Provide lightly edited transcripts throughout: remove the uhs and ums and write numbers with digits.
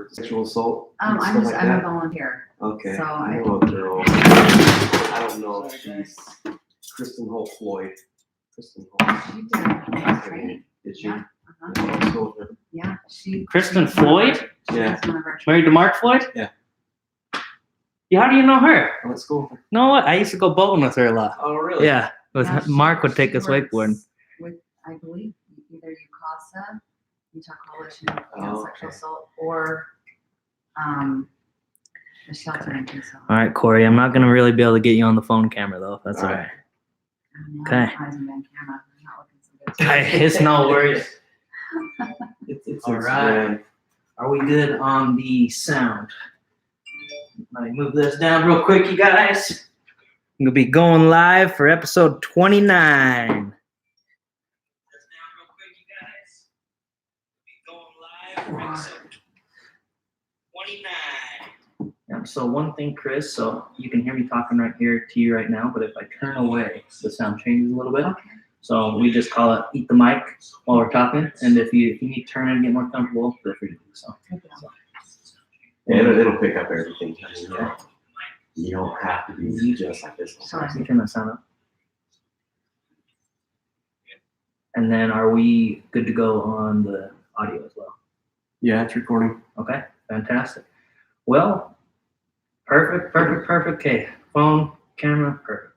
for sexual assault? And stuff like I'm a that? volunteer. Okay. So I know a girl. I don't know if she's Kristen Holt Floyd. Kristen Holt. She did training. Did she? Yeah. Yeah, let's go with her. Yeah, Kristen Floyd? Yeah. She's one of our Married to Mark Floyd? Yeah. Yeah, how do you know her? Let's go with her. You know what? I used to go boating with her a lot. Oh, really? Yeah. Yeah, Mark would take she us wakeboarding. works with, I believe, either UCASA, Utah Coalition Against Sexual Assault, or the shelter in Tucson. All right, Corey, I'm not going to really be able to get you on the phone camera, though, if that's all right. Okay. Eyes and then camera. I'm not looking so good. Okay, it's no worries. It's All right. Are we good on the sound? Let me move this down real quick, you guys. I'm going to be going live for episode 29. Yeah, so one thing, Chris, so you can hear me talking right here to you right now, but if I turn away, the sound changes a little bit. Okay. So we just call it eat the mic while we're talking, and if you need to turn and get more comfortable, feel free to do so. Yeah, it'll pick up everything. I mean, you don't have to be just like this. Sorry. Can you turn that sound up? And then are we good to go on the audio as well? Yeah, it's recording. Okay, fantastic. Well, perfect. Okay, phone, camera, perfect.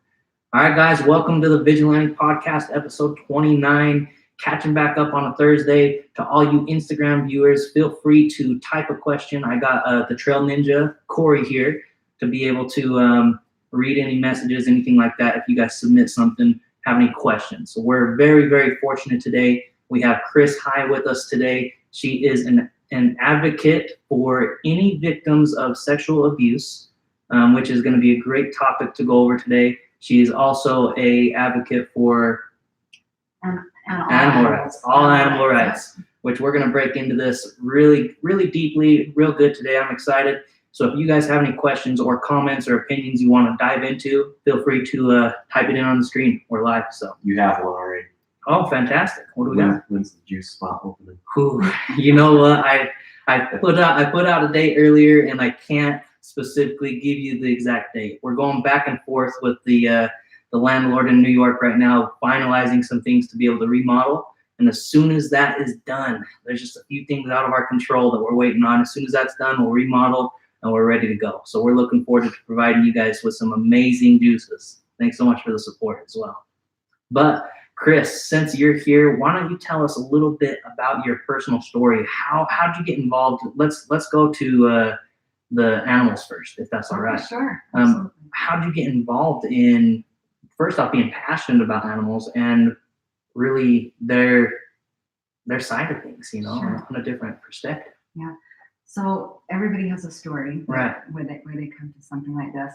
All right, guys, welcome to the Vigilante Podcast, episode 29. Catching back up on a Thursday. To all you Instagram viewers, feel free to type a question. I got the Trail Ninja, Corey, here to be able to read any messages, anything like that. If you guys submit something, have any questions. So we're very, very fortunate today. We have Chris High with us today. She is an advocate for any victims of sexual abuse, which is going to be a great topic to go over today. She is also a advocate for animal rights, which we're going to break into this really, really deeply, real good today. I'm excited. So if you guys have any questions or comments or opinions you want to dive into, feel free to type it in on the screen. We're live, so. You have one already. Oh, fantastic. What do we got? When's the juice spot opening? Ooh, you know what? I put out a date earlier, and I can't specifically give you the exact date. We're going back and forth with the landlord in New York right now, finalizing some things to be able to remodel. And as soon as that is done, there's just a few things out of our control that we're waiting on. As soon as that's done, we'll remodel and we're ready to go. So we're looking forward to providing you guys with some amazing juices. Thanks so much for the support as well. But Chris, since you're here, why don't you tell us a little bit about your personal story? How'd you get involved? Let's go to the animals first, if that's all right. Sure. How'd you get involved in, first off, being passionate about animals and really their side of things, you know, Sure. on a different perspective? Yeah. So everybody has a story, Right? Where they come to something like this.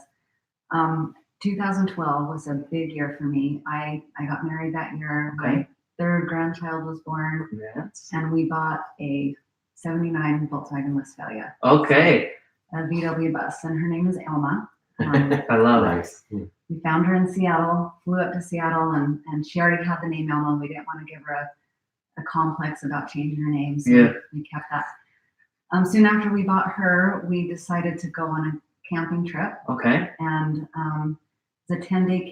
2012 was a big year for me. I got married that year. Okay. My third grandchild was born, Yes. and we bought a '79 Volkswagen Westfalia, Okay. a VW bus, and her name is Elma. I love it. Nice. We found her in Seattle, flew up to Seattle, and she already had the name Elma. We didn't want to give her a complex about changing her name, so Yeah. we kept that. Soon after we bought her, we decided to go on a camping trip, Okay. and it's a 10-day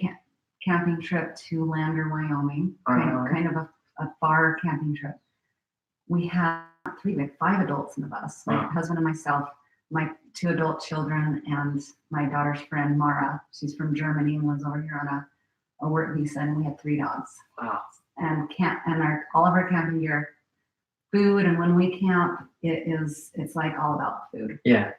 camping trip to Lander, Wyoming, kind of a far camping trip. We had we had 5 adults in the bus, my husband and myself, my 2 adult children, and my daughter's friend, Mara. She's from Germany and lives over here on a work visa, and we had 3 dogs. Wow. And all of our camping gear, food, and when we camp, it's like all about food. Yeah.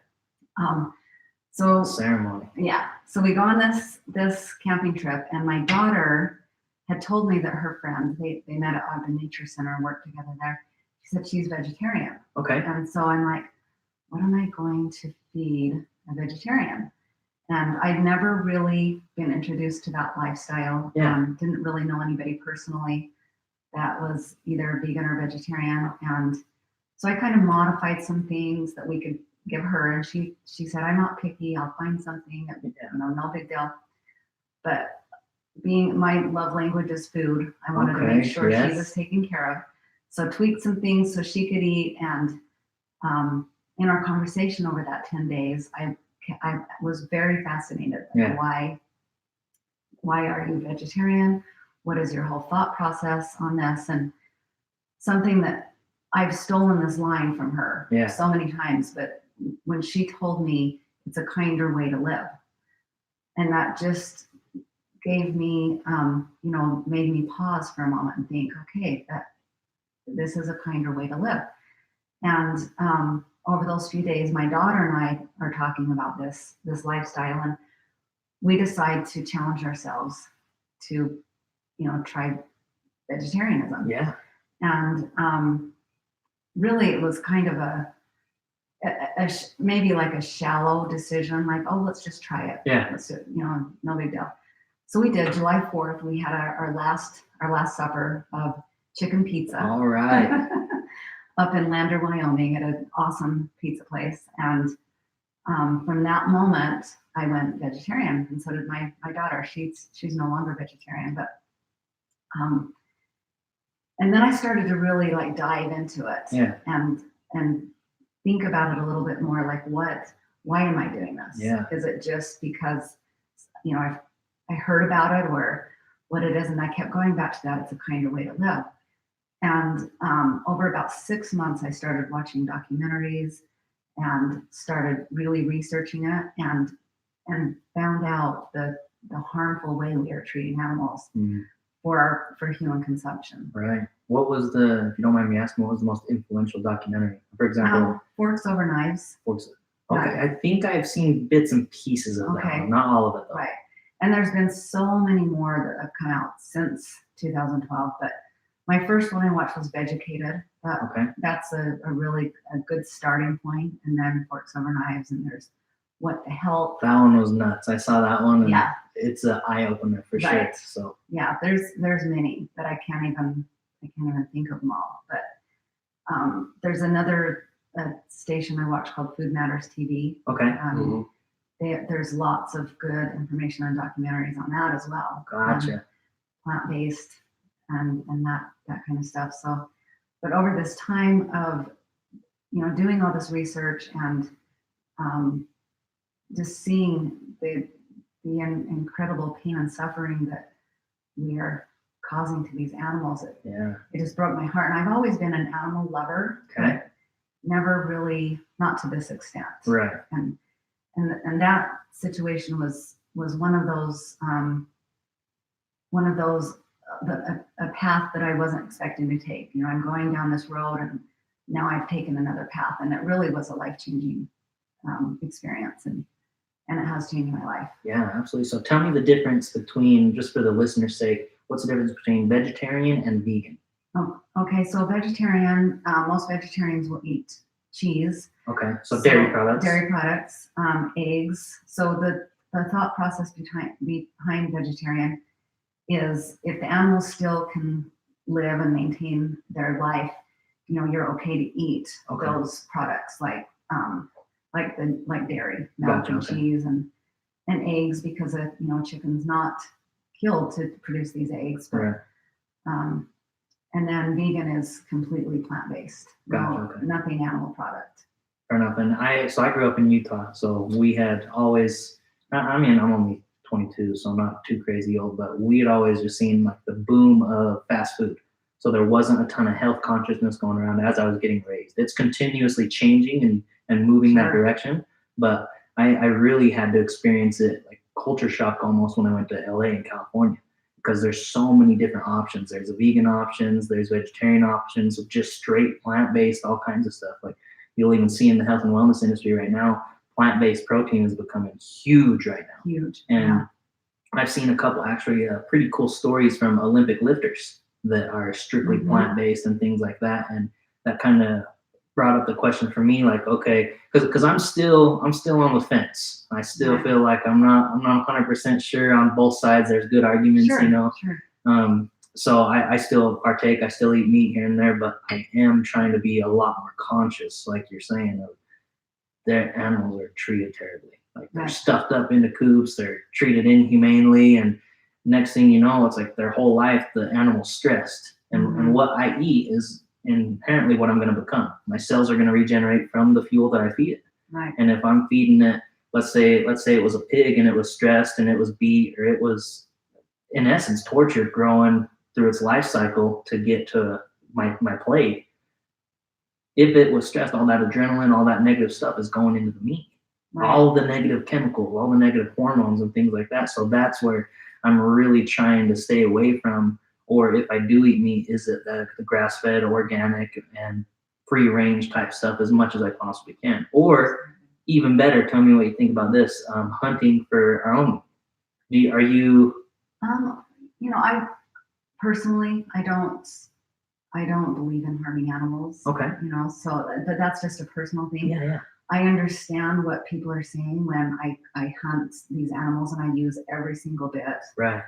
So Ceremony. yeah, so we go on this camping trip, and my daughter had told me that her friend, they met at Ogden Nature Center and worked together there. She said she's vegetarian. Okay. And so I'm like, what am I going to feed a vegetarian? And I'd never really been introduced to that lifestyle. Yeah. Didn't really know anybody personally that was either vegan or vegetarian. And so I kind of modified some things that we could give her. And she said, I'm not picky. I'll find something that, no big deal. But being my love language is food, I wanted to make sure she was taken care of. So tweaked some things so she could eat, and in our conversation over that 10 days, I was very fascinated. Yeah. Why are you vegetarian? What is your whole thought process on this? And something that I've stolen this line from her so many times, but when she told me it's a kinder way to live, and that just gave me, made me pause for a moment and think, okay, that this is a kinder way to live. And over those few days, my daughter and I are talking about this lifestyle, and we decide to challenge ourselves to, try vegetarianism. Yeah. And really, it was kind of maybe like a shallow decision, like, oh, let's just try it. Yeah. Let's do it, no big deal. So we did. July 4th, we had our last supper of chicken pizza. All right. Up in Lander, Wyoming, at an awesome pizza place. And from that moment, I went vegetarian, and so did my daughter. She's no longer vegetarian, but and then I started to really like dive into it. Yeah. And think about it a little bit more, like why am I doing this? Yeah. Is it just because I heard about it, or what it is? And I kept going back to that. It's a kinder way to live. And over about 6 months, I started watching documentaries and started really researching it, and found out the harmful way we are treating animals for human consumption. Right. What was if you don't mind me asking, what was the most influential documentary? For example, Forks Over Knives. Okay, I think I've seen bits and pieces of that one, not all of it though. Right. And there's been so many more that have come out since 2012, but my first one I watched was Vigilante. That's a really good starting point. And then Forks Over Knives, and there's What the Health. That one was nuts. I saw that one, and yeah, it's an eye opener for sure. So yeah, there's many that I can't even think of them all. But there's another station I watch called Food Matters TV. Okay. There's lots of good information and documentaries on that as well. Gotcha. Plant-based and that kind of stuff. So, but over this time of doing all this research and just seeing the incredible pain and suffering that we are causing to these animals, it just broke my heart. And I've always been an animal lover, but never really, not to this extent. Right. And that situation was one of those a path that I wasn't expecting to take. I'm going down this road, and now I've taken another path, and it really was a life-changing experience, and it has changed my life. Yeah, absolutely. So tell me the difference between, just for the listener's sake, what's the difference between vegetarian and vegan? Oh, okay. So vegetarian, most vegetarians will eat cheese. Okay, so dairy products. Dairy products, eggs. So the thought process behind vegetarian is, if the animals still can live and maintain their life, you're okay to eat those products like dairy, milk, and cheese, and eggs, because chicken's not killed to produce these eggs. But, and then vegan is completely plant-based. Nothing animal product. Fair enough. And I grew up in Utah, so we had always, I'm only 22, so I'm not too crazy old, but we had always just seen like the boom of fast food. So there wasn't a ton of health consciousness going around as I was getting raised. It's continuously changing and moving that direction. But I really had to experience it like culture shock almost when I went to LA in California, because there's so many different options. There's the vegan options, there's vegetarian options, just straight plant-based, all kinds of stuff. Like you'll even see in the health and wellness industry right now, plant-based protein is becoming huge right now. Huge. And I've seen a couple actually pretty cool stories from Olympic lifters that are strictly plant-based and things like that. And that kind of brought up the question for me, like, okay, because I'm still on the fence. I still feel like I'm not 100% sure on both sides. There's good arguments, so I still partake. I still eat meat here and there, but I am trying to be a lot more conscious, like you're saying, of their animals are treated terribly. Like they're stuffed up into coops, they're treated inhumanely, and next thing you know, it's like their whole life the animal's stressed. And what I eat is inherently what I'm going to become. My cells are going to regenerate from the fuel that I feed it. Right. And if I'm feeding it, let's say it was a pig and it was stressed and it was beat, or it was in essence tortured growing through its life cycle to get to my plate. If it was stressed, all that adrenaline, all that negative stuff is going into the meat. Right. All the negative chemicals, all the negative hormones and things like that. So that's where I'm really trying to stay away from. Or if I do eat meat, is it the grass-fed, organic, and free-range type stuff as much as I possibly can? Or even better, tell me what you think about this: hunting for our own meat. Are you? I personally, I don't believe in harming animals. Okay. So but that's just a personal thing. Yeah. I understand what people are saying when I hunt these animals and I use every single bit. Right.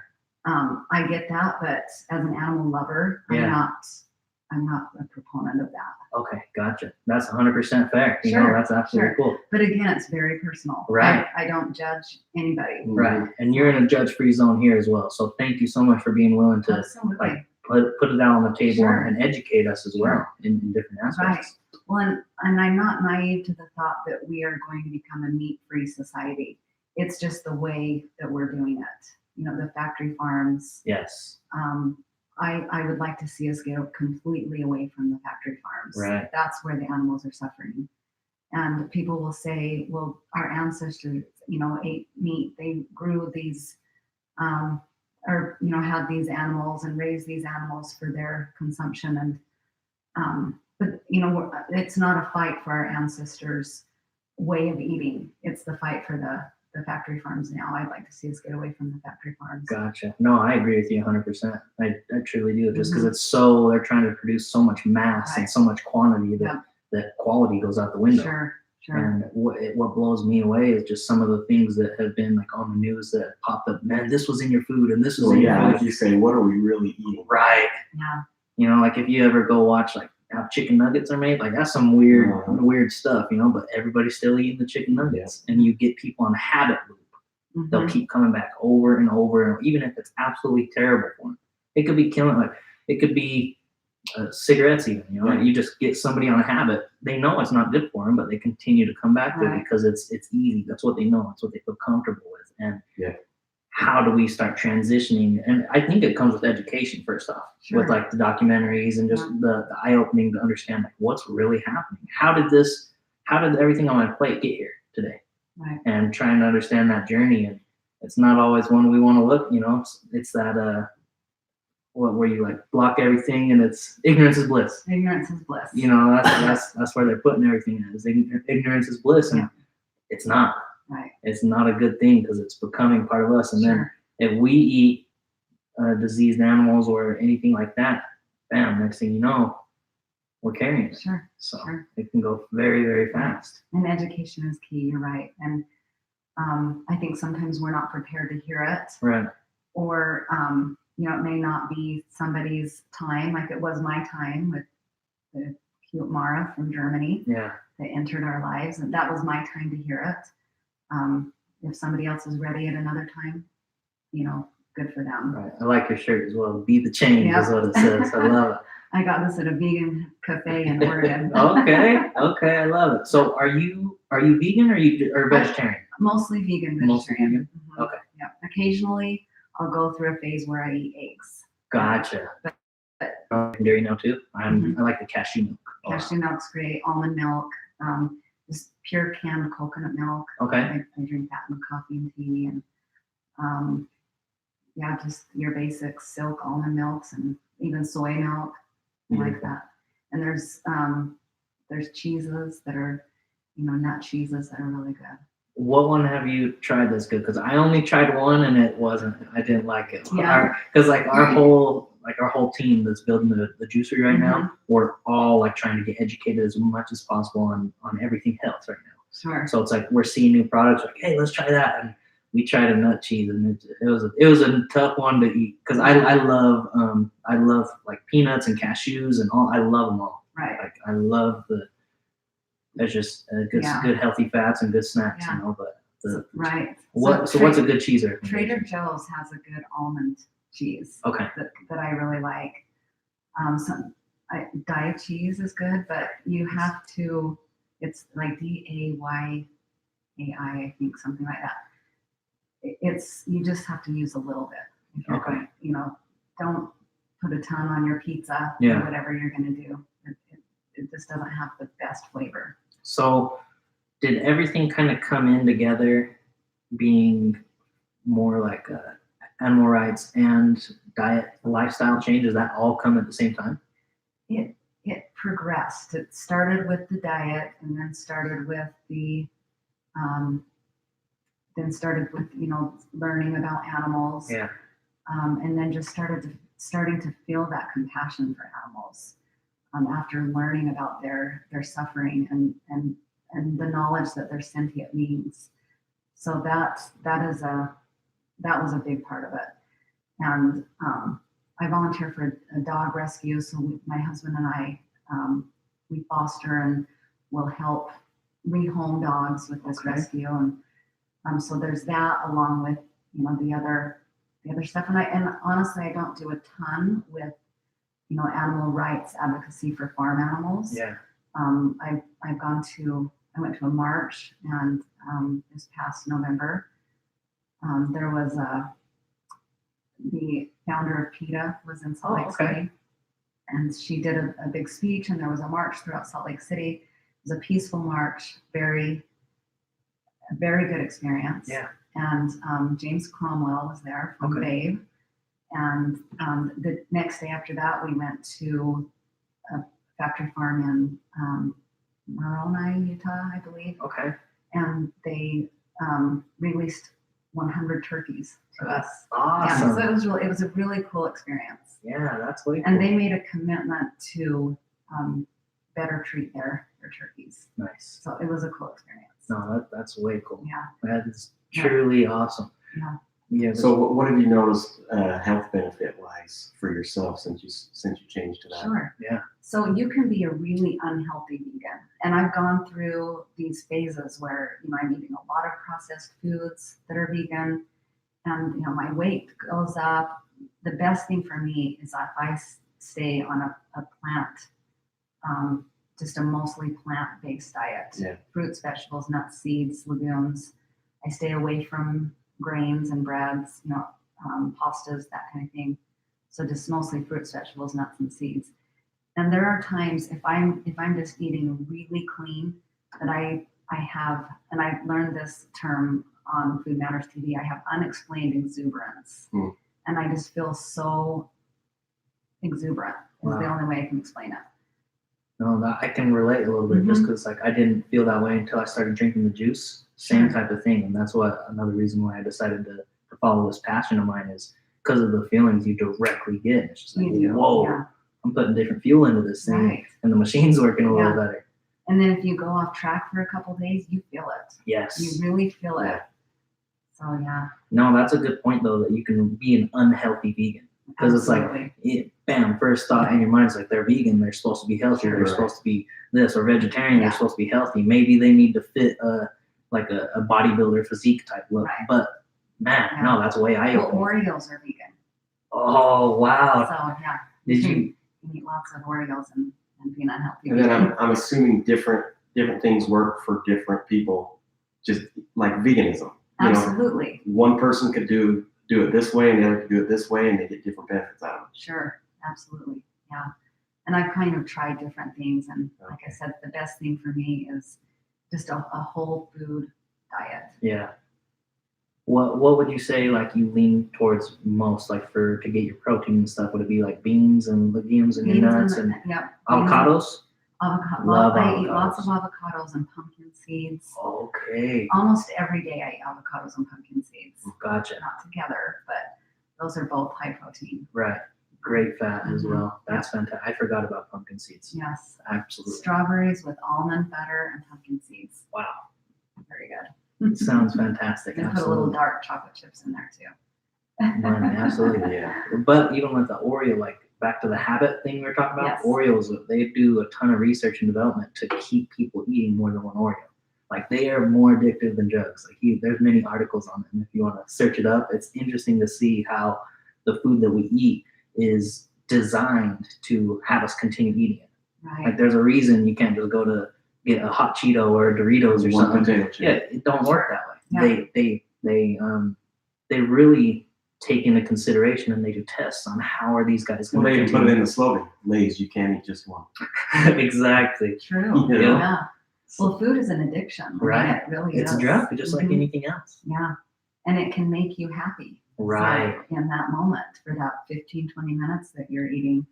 I get that, but as an animal lover, Yeah. I'm not a proponent of that. Okay, gotcha. That's 100% fair. Sure, That's absolutely cool. But again, it's very personal. Right. I don't judge anybody. Right. And you're in a judge-free zone here as well. So thank you so much for being willing to Absolutely. put it out on the table Sure. and educate us as well Sure. in different aspects. Well, and I'm not naive to the thought that we are going to become a meat-free society. It's just the way that we're doing it. The factory farms. Yes. I would like to see us go completely away from the factory farms. Right. That's where the animals are suffering. And people will say, well, our ancestors, ate meat. They grew these, had these animals and raised these animals for their consumption. And, but, it's not a fight for our ancestors' way of eating. It's the fight for the factory farms now. I'd like to see us get away from the factory farms. Gotcha. No, I agree with you 100%. I truly do. Just because they're trying to produce so much mass and so much quantity that the quality goes out the window. Sure. And what blows me away is just some of the things that have been like on the news that popped up. Man, this was in your food and this was in your food. Like you say, what are we really eating? Right. Yeah. Like if you ever go watch like how chicken nuggets are made, like that's some weird stuff, but everybody's still eating the chicken nuggets. And you get people on a habit loop. They'll keep coming back over and over, and even if it's absolutely terrible for them. It could be killing, like it could be cigarettes even, you just get somebody on a habit. They know it's not good for them, but they continue to come back to it because it's easy. That's what they know. That's what they feel comfortable with. And how do we start transitioning? And I think it comes with education first off, with like the documentaries and just the eye-opening to understand like what's really happening. How did everything on my plate get here today? Right. And trying to understand that journey. And it's not always one we want to look, it's that where you like block everything and it's ignorance is bliss. Ignorance is bliss. That's where they're putting everything in, is ignorance is bliss, and it's not. Right. It's not a good thing because it's becoming part of us. And then if we eat diseased animals or anything like that, bam, next thing you know, we're carrying it. Sure. So it can go very, very fast. And education is key. You're right. And I think sometimes we're not prepared to hear it. Right. Or, it may not be somebody's time, like it was my time with the cute Mara from Germany. Yeah. That entered our lives. And that was my time to hear it. If somebody else is ready at another time, good for them. Right. I like your shirt as well. Be the change is what it says. I love it. I got this at a vegan cafe in Oregon. Okay, I love it. So are you vegan or vegetarian? Mostly vegan, vegetarian. Mostly vegan? Mm-hmm. Okay. Yeah. Occasionally I'll go through a phase where I eat eggs. Gotcha. Dairy now too. I like the cashew milk. Cashew milk's great. Almond milk. Just pure canned coconut milk. Okay. I drink that in coffee and tea, and just your basic silk almond milks and even soy milk. Like that. And there's cheeses that are, nut cheeses that are really good. What one have you tried that's good? Because I only tried one and I didn't like it. Yeah. Because our whole team that's building the juicery right now, we're all like trying to get educated as much as possible on everything health right now. Sure. So it's like we're seeing new products, like, hey, let's try that. And we tried a nut cheese, and it was a tough one to eat because I love like peanuts and cashews and all. I love them all. Right. Like I love there's just good healthy fats and good snacks, But right. What's a good cheese recommendation? Trader Joe's has a good almond cheese. Okay. That I really like. Diet cheese is good, but you have to, it's like DAYAI, I think, something like that. You just have to use a little bit. If you're Okay. going, don't put a ton on your pizza Yeah. or whatever you're going to do. It just doesn't have the best flavor. So, did everything kind of come in together, being more like animal rights and diet lifestyle changes that all come at the same time? It progressed. It started with the diet, and then started with learning about animals. Yeah. And then just starting to feel that compassion for animals after learning about their suffering and the knowledge that they're sentient beings. So that was a big part of it. And I volunteer for a dog rescue. So my husband and I, we foster and will help rehome dogs with this rescue. And so there's that, along with the other stuff. And honestly, I don't do a ton with animal rights advocacy for farm animals. Yeah. I went to a march, and this past November, there was the founder of PETA was in Salt Lake City, and she did a big speech, and there was a march throughout Salt Lake City. It was a peaceful march, very good experience. Yeah. And James Cromwell was there from Babe. And the next day after that, we went to a factory farm in Moroni, Utah, I believe. Okay. And they released 100 turkeys to us. Awesome. Yeah, so it was a really cool experience. Yeah, that's way cool. And they made a commitment to better treat their turkeys. Nice. So it was a cool experience. No, that's way cool. Yeah. That is truly awesome. Yeah. Yeah. So what have you noticed health benefit wise for yourself since you changed to that? Sure. Yeah. So you can be a really unhealthy vegan. And I've gone through these phases where, I'm eating a lot of processed foods that are vegan, and, my weight goes up. The best thing for me is if I stay on a plant, just a mostly plant-based diet. Yeah. Fruits, vegetables, nuts, seeds, legumes. I stay away from grains and breads, pastas, that kind of thing. So just mostly fruits, vegetables, nuts, and seeds. And there are times if I'm just eating really clean, that I have, and I learned this term on Food Matters TV, I have unexplained exuberance. And I just feel so exuberant. Is the only way I can explain it. No, I can relate a little bit just because I didn't feel that way until I started drinking the juice. Same type of thing, and that's another reason why I decided to follow this passion of mine is because of the feelings you directly get. It's just like, whoa, I'm putting different fuel into this thing, and the machine's working a little better. And then if you go off track for a couple of days, you feel it. Yes. You really feel it. So yeah. No, that's a good point though, that you can be an unhealthy vegan. Because it's like, bam, first thought in your mind is like, they're vegan, they're supposed to be healthy, they're supposed to be this, or vegetarian, they're supposed to be healthy. Maybe they need to fit a bodybuilder physique type look. But man, no, that's way eye-opening. Well, Oreos are vegan. Oh, wow. So yeah. Did you eat lots of Oreos and be unhealthy? And then I'm assuming different things work for different people, just like veganism. Absolutely. One person could do it this way, and the other could do it this way, and they get different benefits out of it. Sure, absolutely, yeah. And I've kind of tried different things, and like I said, the best thing for me is just a whole food diet. Yeah. What would you say like you lean towards most, like to get your protein and stuff? Would it be like beans and legumes and your nuts and avocados? Avocado. I eat lots of avocados and pumpkin seeds. Okay. Almost every day I eat avocados and pumpkin seeds. Gotcha. Not together, but those are both high protein. Right. Great fat as well. That's fantastic. I forgot about pumpkin seeds. Yes. Absolutely. Strawberries with almond butter and pumpkin seeds. Wow. Very good. Sounds fantastic. And put a little dark chocolate chips in there too. Absolutely. Yeah. But even with the Oreo, like back to the habit thing we were talking about, Yes. Oreos, they do a ton of research and development to keep people eating more than one Oreo. Like they are more addictive than drugs. Like there's many articles on it, and if you want to search it up, it's interesting to see how the food that we eat is designed to have us continue eating it. Right. Like there's a reason you can't just go to get a hot Cheeto or Doritos or One something. potato chip. Yeah, it don't work that way. Yeah. They really take into consideration and they do tests on how are these guys Well, going they to even put it in continue. the slogan, Lay's, you can't eat just one. Exactly. True. Yeah. Yeah. Well, food is an addiction. I mean, Right. it really It's is. a drug, just like Mhm. anything else. Yeah. And it can make you happy. Right. So in that moment, for that 15, 20 minutes that you're eating,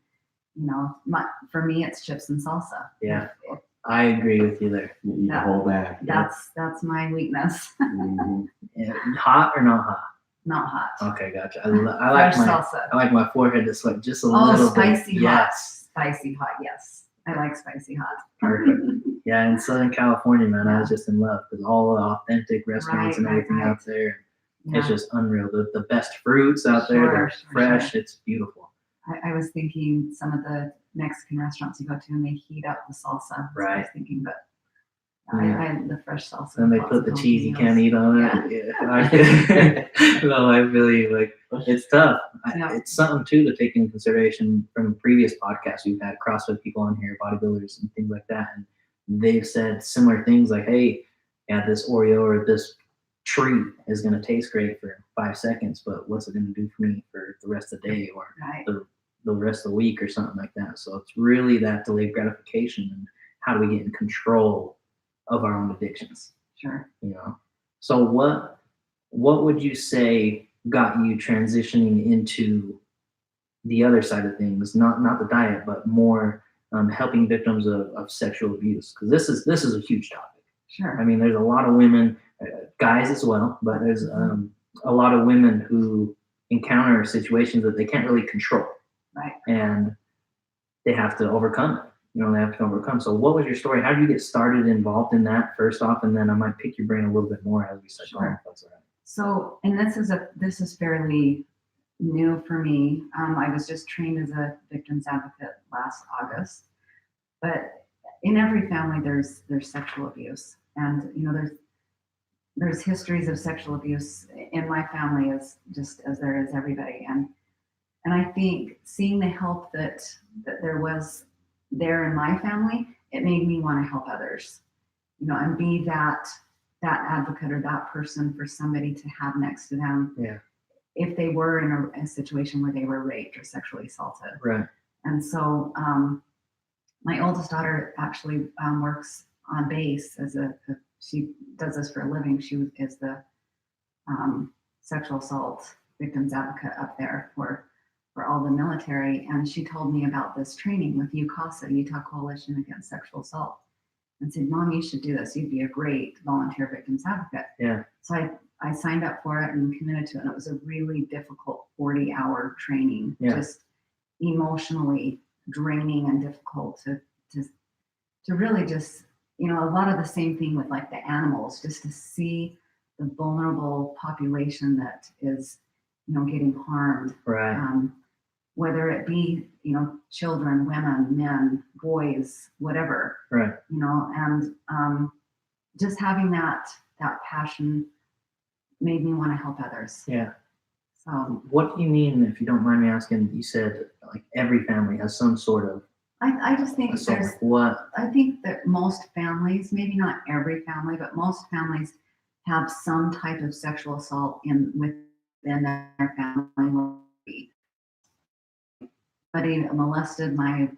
for me, it's chips and salsa. Yeah. If I agree with you there. You eat the That- whole bag. that's my weakness. Mhm. Yeah. Hot or not hot? Not hot. Okay, gotcha. I like Fresh my salsa. I like my forehead to sweat just a Oh, little spicy bit. hot. Yes. Spicy hot, yes. I like spicy hot. Perfect. Yeah, in Southern California, man, I was just in love with all the authentic restaurants and Right, everything right. out there. Yeah. It's just unreal. The best fruits out there, they're Sure, fresh. It's beautiful. I was thinking some of the Mexican restaurants you go to and they heat up the salsa. That's what I was Right. thinking, but Yeah. I the fresh salsa. And they lots put of the cheese you jalapenos. can't eat on it. Yeah. No, I feel you. Like it's tough. Yeah. It's something too to take into consideration from previous podcasts. We've had CrossFit people on here, bodybuilders and things like that, and they've said similar things like, "Hey, yeah, this Oreo or this treat is going to taste great for 5 seconds, but what's it going to do for me for the rest of the day or Right. the rest of the week or something like that?" So it's really that delayed gratification and how do we get in control of our own addictions, Sure. So what would you say got you transitioning into the other side of things, not the diet, but more helping victims of sexual abuse? Because this is a huge topic. Sure. I mean, there's a lot of women, guys as well, but there's a lot of women who encounter situations that they can't really control. Right. And they have to overcome it. They have to overcome. So what was your story? How did you get started involved in that first off? And then I might pick your brain a little bit more as we start going. Sure. If that's all right. So, and this is fairly new for me. I was just trained as a victims advocate last August, but in every family there's sexual abuse, and there's histories of sexual abuse in my family as just as there is everybody, and I think seeing the help that there was there in my family, it made me want to help others, and be that advocate or that person for somebody to have next to them. Yeah. If they were in a situation where they were raped or sexually assaulted. Right. And so my oldest daughter actually works on base as she does this for a living. She is the sexual assault victims advocate up there for all the military. And she told me about this training with UCASA, Utah Coalition Against Sexual Assault, and said, "Mom, you should do this. You'd be a great volunteer victims advocate." Yeah. So I signed up for it and committed to it. And it was a really difficult 40-hour training, just emotionally draining and difficult to really just, a lot of the same thing with like the animals, just to see the vulnerable population that is, getting harmed. Right. Whether it be, children, women, men, boys, whatever. Right. And just having that passion made me want to help others. Yeah. So what do you mean, if you don't mind me asking? You said like every family has some sort of I just think assault. Like what? I think that most families, maybe not every family, but most families have some type of sexual assault within their family. Somebody molested my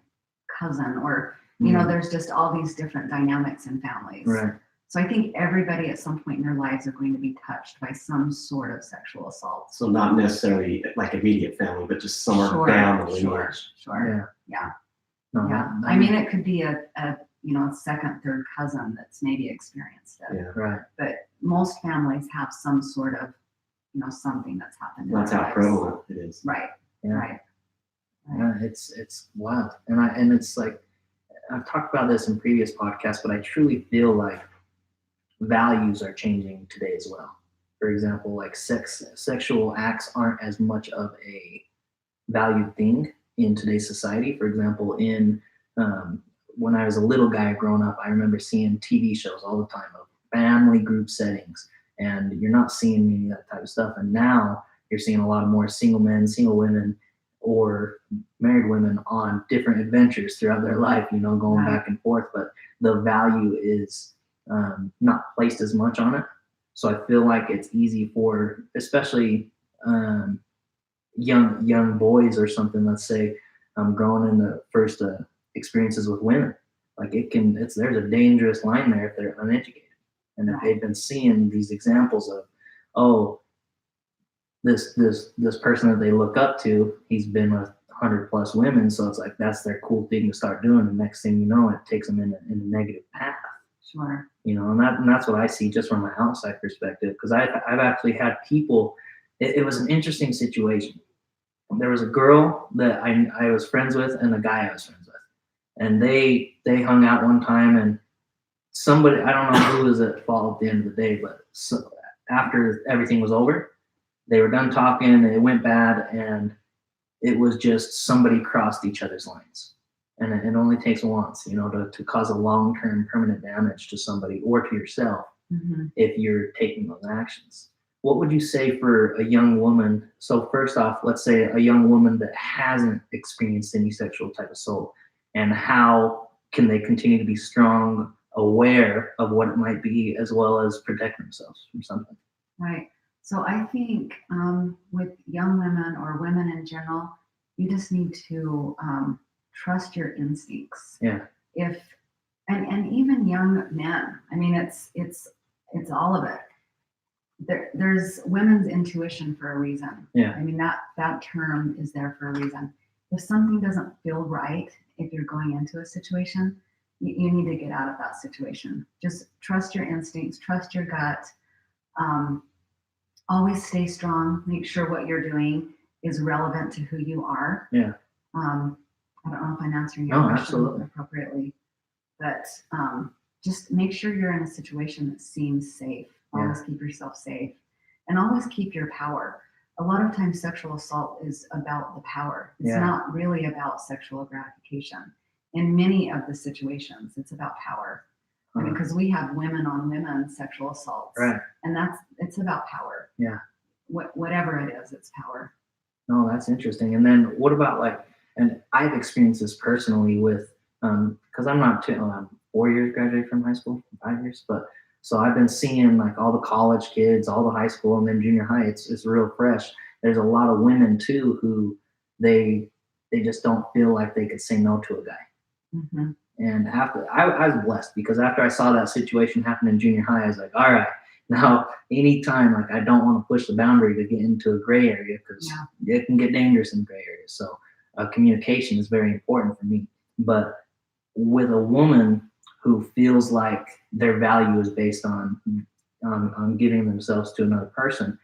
cousin, or there's just all these different dynamics in families. Right. So I think everybody at some point in their lives are going to be touched by some sort of sexual assault. So not necessarily like immediate family, but just somewhere down the lineage. Sure. Yeah. No, yeah. I mean, it could be a second, third cousin that's maybe experienced it. Yeah. Right. But most families have some sort of, something that's happened. That's how prevalent it is. Right. Yeah. Right. Yeah, it's wild, and it's like I've talked about this in previous podcasts, but I truly feel like values are changing today as well. For example, like sexual acts aren't as much of a valued thing in today's society. For example, when I was a little guy growing up, I remember seeing TV shows all the time of family group settings, and you're not seeing any of that type of stuff. And now you're seeing a lot of more single men, single women or married women on different adventures throughout their life, going Right. back and forth, but the value is not placed as much on it. So I feel like it's easy for, especially young boys or something, let's say, growing in the first experiences with women. Like there's a dangerous line there if they're uneducated, and if Right. they've been seeing these examples of, oh, this person that they look up to, he's been with 100+ women, so it's like that's their cool thing to start doing. The next thing you know, it takes them in a negative path. Sure. And that's what I see just from an outside perspective. Because I've actually had people. It was an interesting situation. There was a girl that I was friends with and a guy I was friends with, and they hung out one time, and somebody, I don't know who was at fault at the end of the day, but after everything was over, they were done talking, it went bad, and it was just somebody crossed each other's lines. And it only takes once, to cause a long-term permanent damage to somebody or to yourself if you're taking those actions. What would you say for a young woman? So first off, let's say a young woman that hasn't experienced any sexual type of assault, and how can they continue to be strong, aware of what it might be, as well as protect themselves from something? Right. So I think with young women or women in general, you just need to trust your instincts. Yeah. And even young men. I mean, it's all of it. There's women's intuition for a reason. Yeah. I mean, that term is there for a reason. If something doesn't feel right, if you're going into a situation, you need to get out of that situation. Just trust your instincts, trust your gut. Always stay strong. Make sure what you're doing is relevant to who you are. Yeah. I don't know if I'm answering your question Absolutely. appropriately, but just make sure you're in a situation that seems safe. Always keep yourself safe, and always keep your power. A lot of times sexual assault is about the power. It's not really about sexual gratification. In many of the situations, it's about power. I mean, because we have women on women sexual assaults, Right. and it's about power. Yeah. Whatever it is, it's power. No, that's interesting. And then what about and I've experienced this personally with, because I'm 4 years graduated from high school, 5 years, but so I've been seeing all the college kids, all the high school, and then junior high. It's real fresh. There's a lot of women too who they just don't feel like they could say no to a guy. Mm-hmm. And after I was blessed, because after I saw that situation happen in junior high, I was like, all right, now anytime I don't want to push the boundary to get into a gray area, because it can get dangerous in gray areas. So communication is very important for me. But with a woman who feels like their value is based on giving themselves to another person,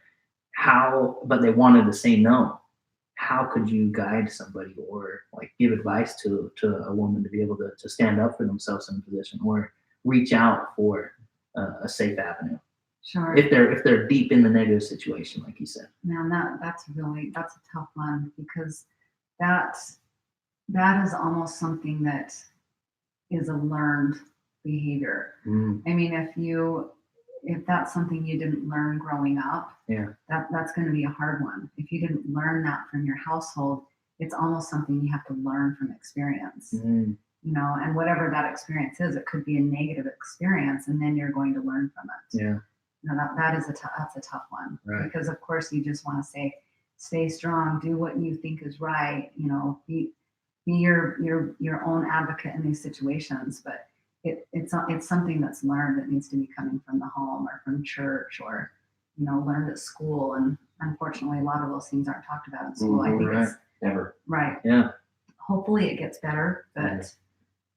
but they wanted to say no, how could you guide somebody or give advice to a woman to be able to stand up for themselves in a position, or reach out for a safe avenue? Sure. If they're deep in the negative situation, like you said. Man, that's a tough one, because that is almost something that is a learned behavior. I mean, if that's something you didn't learn growing up, that's going to be a hard one. If you didn't learn that from your household, it's almost something you have to learn from experience. And whatever that experience is, it could be a negative experience, and then you're going to learn from it. Yeah. That's a tough one, right? Because of course you just want to say, stay strong, do what you think is right, be your own advocate in these situations. But it's something that's learned, that needs to be coming from the home or from church, or learned at school. And unfortunately, a lot of those things aren't talked about in school. I think it's never. Right. Yeah. Hopefully it gets better, but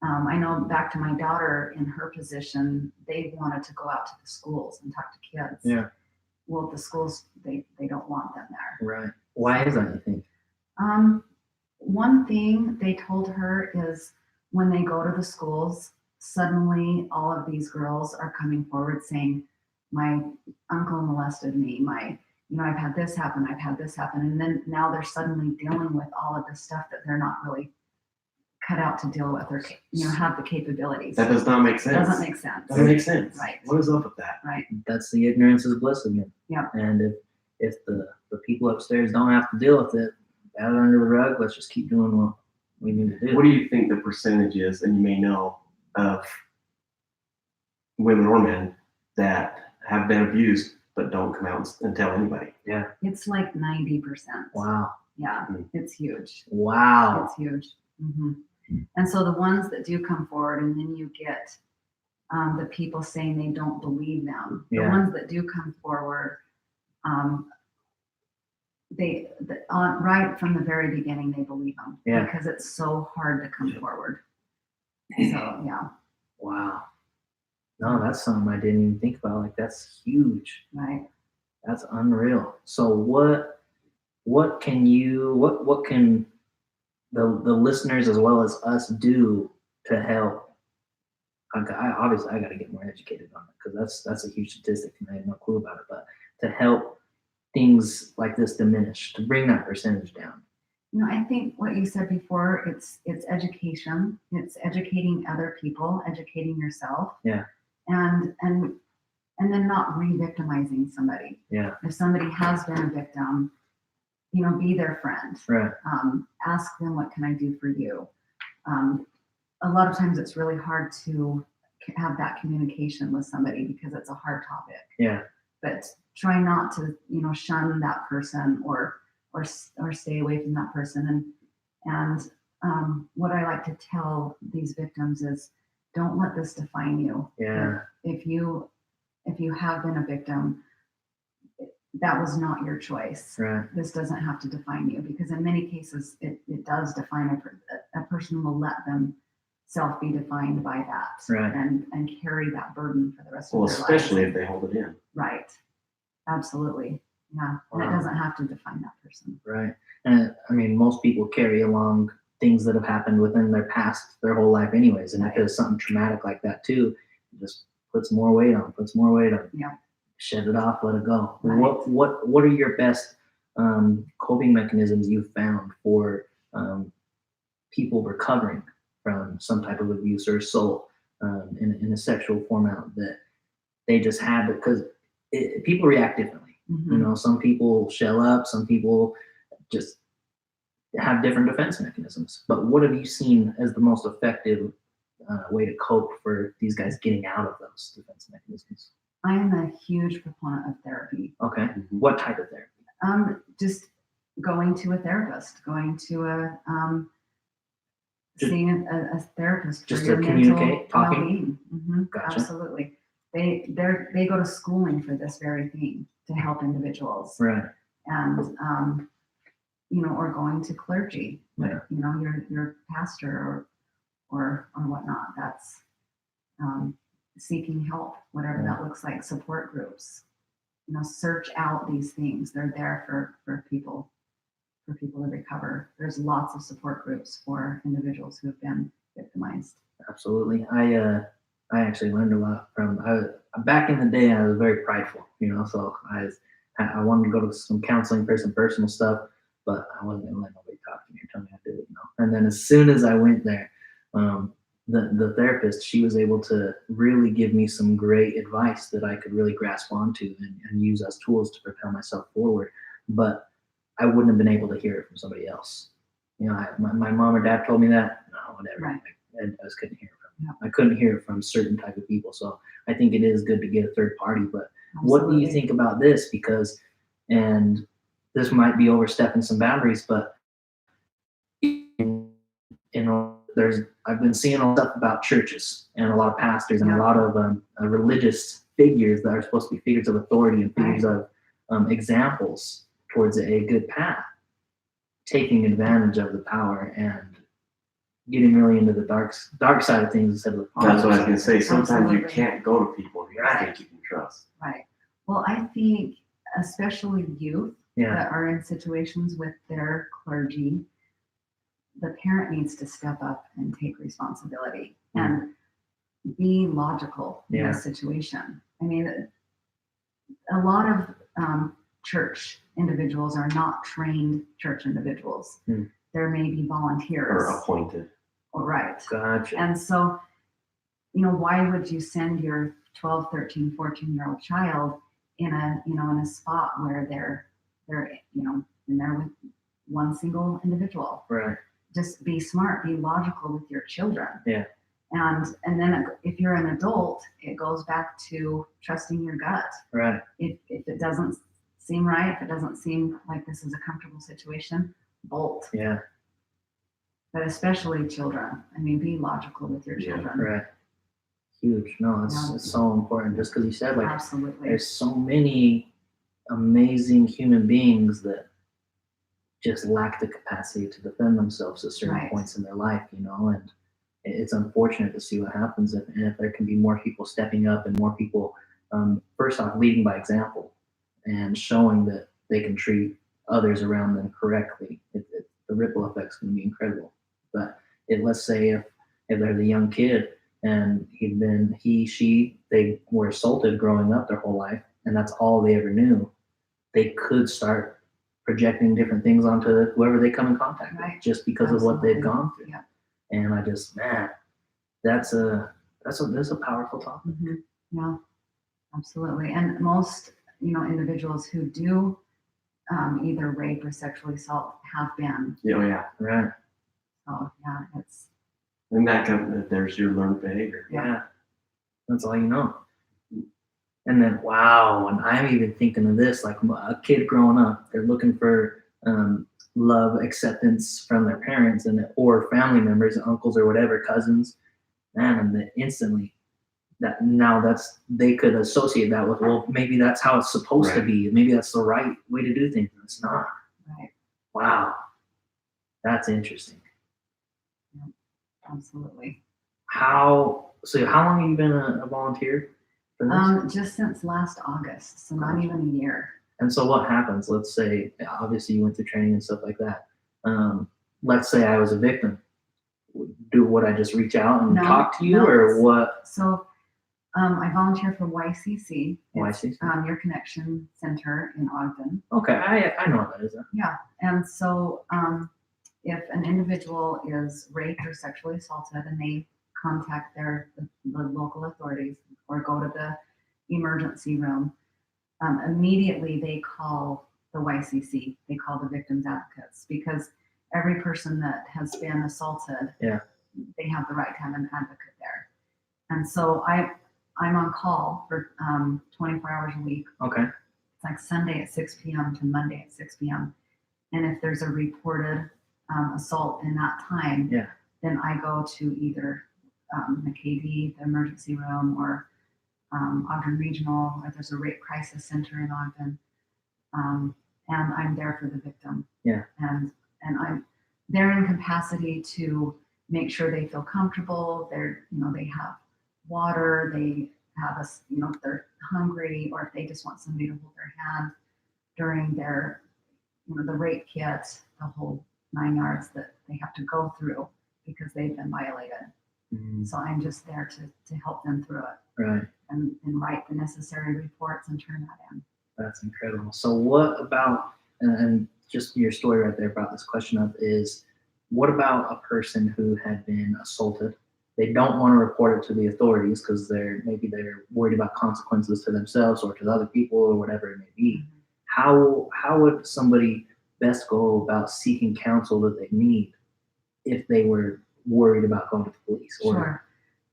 I know back to my daughter, in her position, they wanted to go out to the schools and talk to kids. Yeah. Well, the schools, they don't want them there. Right. Why is that, you think? One thing they told her is, when they go to the schools, suddenly all of these girls are coming forward saying, my uncle molested me, I've had this happen, and then now they're suddenly dealing with all of this stuff that they're not really cut out to deal with, or have the capabilities. That does not make sense. Doesn't make sense. Doesn't make sense. Right. What is up with that? Right. That's the ignorance is bliss again. Yeah. And if the people upstairs don't have to deal with it, got it under the rug. Let's just keep doing what we need to do. What do you think the percentage is, and you may know, of women or men that have been abused but don't come out and tell anybody? It's like 90%. Wow. Yeah, it's huge. Wow. It's huge. And so the ones that do come forward, and then you get the people saying they don't believe them. The Yeah. ones that do come forward, right from the very beginning, they believe them. Yeah. Because it's so hard to come forward. So yeah. Wow. No, that's something I didn't even think about. Like, that's huge. Right. That's unreal. So what can the listeners as well as us do to help? Obviously I got to get more educated on it, because that's a huge statistic and I had no clue about it. But to help things like this diminish, to bring that percentage down. I think what you said before, it's education. It's educating other people, educating yourself. Yeah. And then not re-victimizing somebody. Yeah. If somebody has been a victim, be their friend. Right. Ask them, what can I do for you? A lot of times it's really hard to have that communication with somebody because it's a hard topic. Yeah. But try not to, shun that person or stay away from that person. And what I like to tell these victims is, don't let this define you. Yeah. If you have been a victim, that was not your choice. Right. This doesn't have to define you, because in many cases it does define a person. Will let themselves be defined by that. Right. And carry that burden for the rest of Well, their lives. especially if they hold it in. Right. Absolutely. Yeah. And it doesn't have to define that person. Right. And I mean, most people carry along things that have happened within their past their whole life anyways. And if there's something traumatic like that too, it just puts more weight on. Yeah. Shed it off, let it go. Right. What are your best coping mechanisms you've found for people recovering from some type of abuse or assault in a sexual format that they just have? Because people react differently. Some people shell up, some people just have different defense mechanisms. But what have you seen as the most effective way to cope for these guys getting out of those defense mechanisms? I am a huge proponent of therapy. Okay. What type of therapy? Just going to a therapist, seeing a therapist just for your to communicate, mental talking? well-being. Gotcha. Absolutely. They go to schooling for this very thing, to help individuals. Right. And or going to clergy, Yeah. your pastor or whatnot. That's seeking help, whatever that looks like. Support groups, search out these things. They're there for people to recover. There's lots of support groups for individuals who have been victimized. Absolutely. I actually learned a lot from. Back in the day, I was very prideful, so I wanted to go to some counseling for some personal stuff, but I wasn't gonna let nobody talk to me or tell me how to do it. And then as soon as I went there, the therapist, she was able to really give me some great advice that I could really grasp onto and use as tools to propel myself forward. But I wouldn't have been able to hear it from somebody else. My mom or dad told me that. No, whatever. Right. I just couldn't hear it from them. I couldn't hear it from certain type of people. So I think it is good to get a third party. But what do you think about this? Because, and this might be overstepping some boundaries, but I've been seeing a lot of stuff about churches and a lot of pastors and a lot of religious figures that are supposed to be figures of authority and figures of examples towards a good path, taking advantage of the power and getting really into the dark side of things instead of the positive. That's what I was going to say. Sometimes Absolutely. you can't go to people you think you can trust. Right. Well, I think especially youth that are in situations with their clergy, the parent needs to step up and take responsibility and be logical in this situation. I mean, a lot of church individuals are not trained church individuals. There may be volunteers. Or appointed. Right. Gotcha. And so, why would you send your 12, 13, 14-year-old child in a spot where they're one single individual. Right. Just be smart, be logical with your children. Yeah. And then if you're an adult, it goes back to trusting your gut. Right. If it doesn't seem right, if it doesn't seem like this is a comfortable situation, bolt. Yeah. But especially children. I mean, be logical with your Yeah, children. Right. Huge. No, it's so important. Just because you said, like, Absolutely. there's so many amazing human beings that just lack the capacity to defend themselves at certain Right. points in their life, you know, and it's unfortunate to see what happens if there can be more people stepping up and more people, first off, leading by example and showing that they can treat others around them correctly. The ripple effect's going to be incredible. But let's say if there's a young kid and they were assaulted growing up their whole life, and that's all they ever knew, they could start projecting different things onto whoever they come in contact with, Right. just because of what they've Absolutely. gone through. Yeah. And I just, man, that's a powerful topic. Mm-hmm. Yeah, absolutely. And most, individuals who do either rape or sexually assault have been. Oh yeah. Right. So yeah, it's. And there's your learned behavior. Yeah. That's all you know. And then, wow, and I'm even thinking of this, like a kid growing up, they're looking for love, acceptance from their parents or family members, uncles or whatever, cousins, man, and then instantly they could associate that with, well, maybe that's how it's supposed to be. Maybe that's the right way to do things. And it's not. Right. Wow. That's interesting. Yeah, absolutely. How long have you been a volunteer for this? Just since last August, so not even a year. And so what happens? Let's say, obviously you went through training and stuff like that. Let's say I was a victim. Would I just reach out and talk to you, or what? So I volunteer for YCC. YCC? Your Connection Center in Ogden. Okay, I know what that is. Yeah, and so if an individual is raped or sexually assaulted and they contact the local authorities or go to the emergency room, immediately they call the YCC. They call the victims advocates, because every person that has been assaulted, they have the right to have an advocate there. And so I'm on call for 24 hours a week. Okay. It's like Sunday at 6 p.m. to Monday at 6 p.m. And if there's a reported assault in that time, then I go to either McKD, the emergency room, or Ogden Regional, or there's a rape crisis center in Ogden. And I'm there for the victim. Yeah. And I'm there in capacity to make sure they feel comfortable. They have water, they have if they're hungry, or if they just want somebody to hold their hand during their, the rape kit, the whole 9 yards that they have to go through because they've been violated. Mm-hmm. So I'm just there to help them through it. Right. And write the necessary reports and turn that in. That's incredible. So what about, and just your story right there brought this question up, is what about a person who had been assaulted? They don't want to report it to the authorities because they're worried about consequences to themselves or to the other people or whatever it may be. Mm-hmm. How would somebody best go about seeking counsel that they need if they were worried about going to the police? Sure.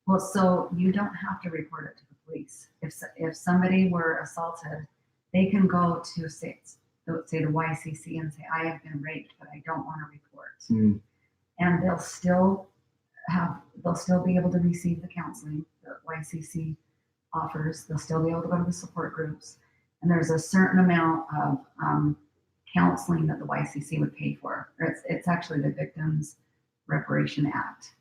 Well, so you don't have to report it to the police. If somebody were assaulted, they can go to say the YCC and say, I have been raped, but I don't want to report. Mm. And they'll still be able to receive the counseling that YCC offers. They'll still be able to go to the support groups. And there's a certain amount of counseling that the YCC would pay for. It's actually the Victims Reparation Act.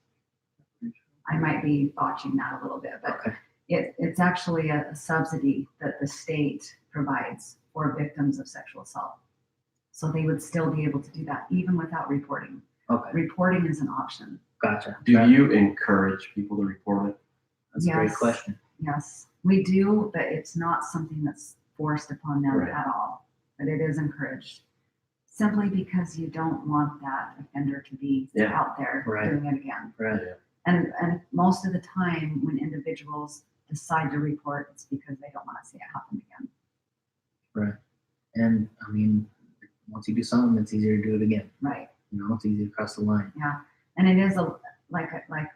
I might be botching that a little bit, but okay. It's actually a subsidy that the state provides for victims of sexual assault. So they would still be able to do that even without reporting. Okay. Reporting is an option. Gotcha. Do you encourage people to report it? That's a great question. Yes, we do, but it's not something that's forced upon them at all. But it is encouraged. Simply because you don't want that offender to be out there doing it again. Right. And most of the time when individuals decide to report, it's because they don't want to see it happen again. Right. And I mean, once you do something, it's easier to do it again. Right. It's easy to cross the line. Yeah. And it is like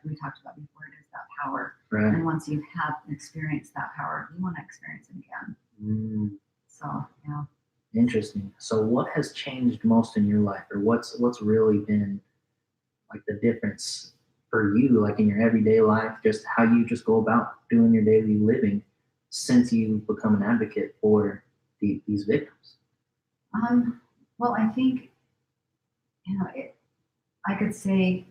we talked about before, it is that power. Right. And once you have experienced that power, you want to experience it again. So, yeah. Interesting. So what has changed most in your life, or what's really been like the difference for you, like in your everyday life, just how you just go about doing your daily living since you've become an advocate for these victims? Well, I think, I could say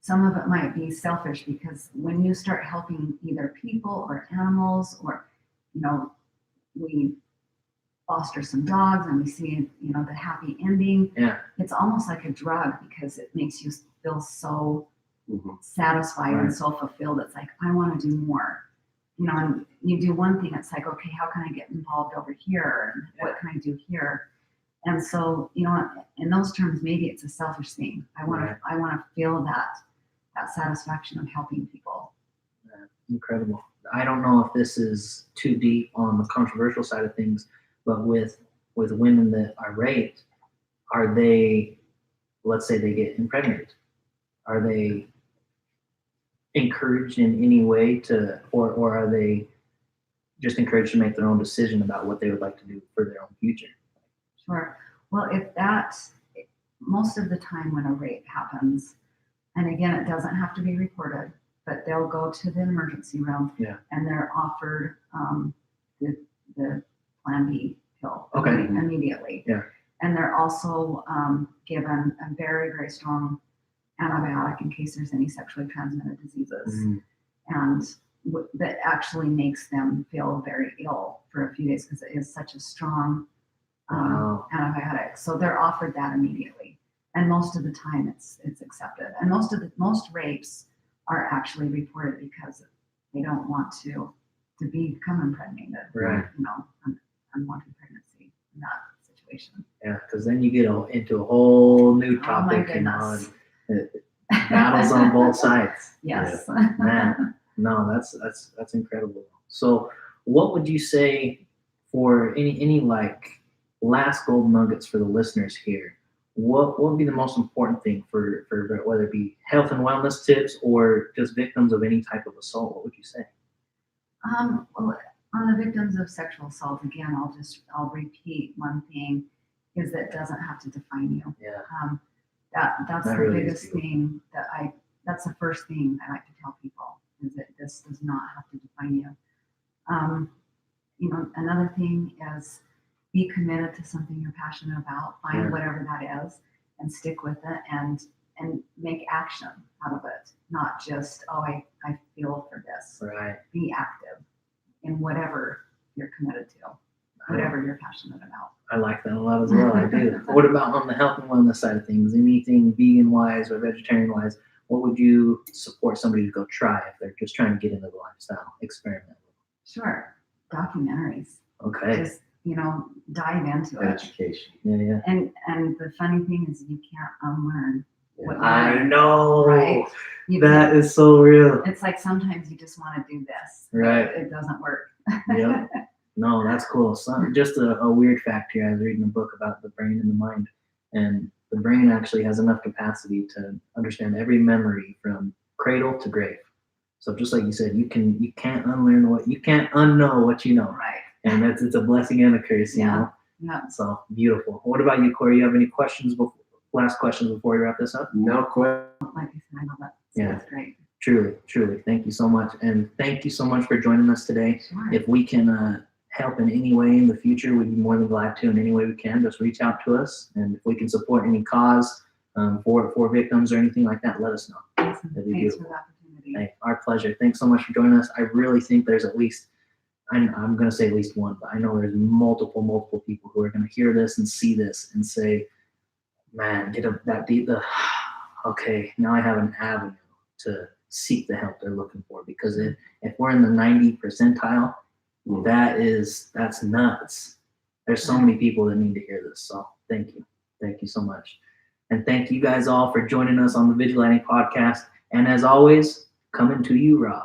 some of it might be selfish, because when you start helping either people or animals, or, we foster some dogs and we see, the happy ending. Yeah. It's almost like a drug, because it makes you feel so satisfied Right. and so fulfilled. It's like, I want to do more. And you do one thing, it's like, okay, how can I get involved over here? And what can I do here? And so, in those terms, maybe it's a selfish thing. I want to feel that satisfaction of helping people. Incredible. I don't know if this is too deep on the controversial side of things, but with women that are raped, are they, let's say they get impregnated, are they encouraged in any way to, or are they just encouraged to make their own decision about what they would like to do for their own future? Sure. Well, most of the time when a rape happens, and again, it doesn't have to be reported, but they'll go to the emergency room, and they're offered the Plan B pill immediately. Yeah. And they're also given a very, very strong antibiotic in case there's any sexually transmitted diseases. And that actually makes them feel very ill for a few days, because it is such a strong antibiotic. So they're offered that immediately. And most of the time it's accepted. And most rapes are actually reported because they don't want to become impregnated. Right. Unwanted pregnancy in that situation. Yeah, because then you get into a whole new Oh my topic, goodness. battles on both sides. Yes. Man, no, that's incredible. So, what would you say for any like last gold nuggets for the listeners here? What would be the most important thing for whether it be health and wellness tips or just victims of any type of assault? What would you say? Well, on the victims of sexual assault, again, I'll repeat one thing, is that it doesn't have to define you. Yeah. That's That the really biggest is beautiful. thing that's the first thing I like to tell people, is that this does not have to define you. Another thing is, be committed to something you're passionate about, find whatever that is, and stick with it, and make action out of it. Not just, I feel for this. Right. Be active in whatever you're committed to, whatever you're passionate about. I like that a lot as well. I do. What about on the health and wellness side of things? Anything vegan wise or vegetarian wise? What would you support somebody to go try if they're just trying to get into the lifestyle, experiment? Sure. Documentaries. Okay. Just, dive into it. Education. Yeah. And the funny thing is, you can't unlearn what you I learned, know. right? That is so real. It's like sometimes you just want to do this. Right. It doesn't work. Yep. No, that's cool. So, just a weird fact here. I was reading a book about the brain and the mind, and the brain actually has enough capacity to understand every memory from cradle to grave. So just like you said, you can't unlearn you can't unknow what you know. Right. And it's a blessing and a curse, you know. Yeah. So beautiful. What about you, Corey? You have any questions? Last questions before we wrap this up? No question. Like I said, I love that. So Yeah. That's great. Truly. Thank you so much, and thank you so much for joining us today. Sure. If we can help in any way in the future, we'd be more than glad to. In any way we can, just reach out to us, and if we can support any cause for victims or anything like that, let us know. Awesome. That'd be Thanks beautiful. for the opportunity. Hey, our pleasure. Thanks so much for joining us. I really think there's at least, I'm going to say at least one, but I know there's multiple people who are going to hear this and see this and say, man, okay, now I have an avenue to seek the help they're looking for. Because if we're in the 90 percentile, that's nuts. There's so many people that need to hear this. So thank you so much. And thank you guys all for joining us on the Vigilante podcast. And as always, coming to you raw.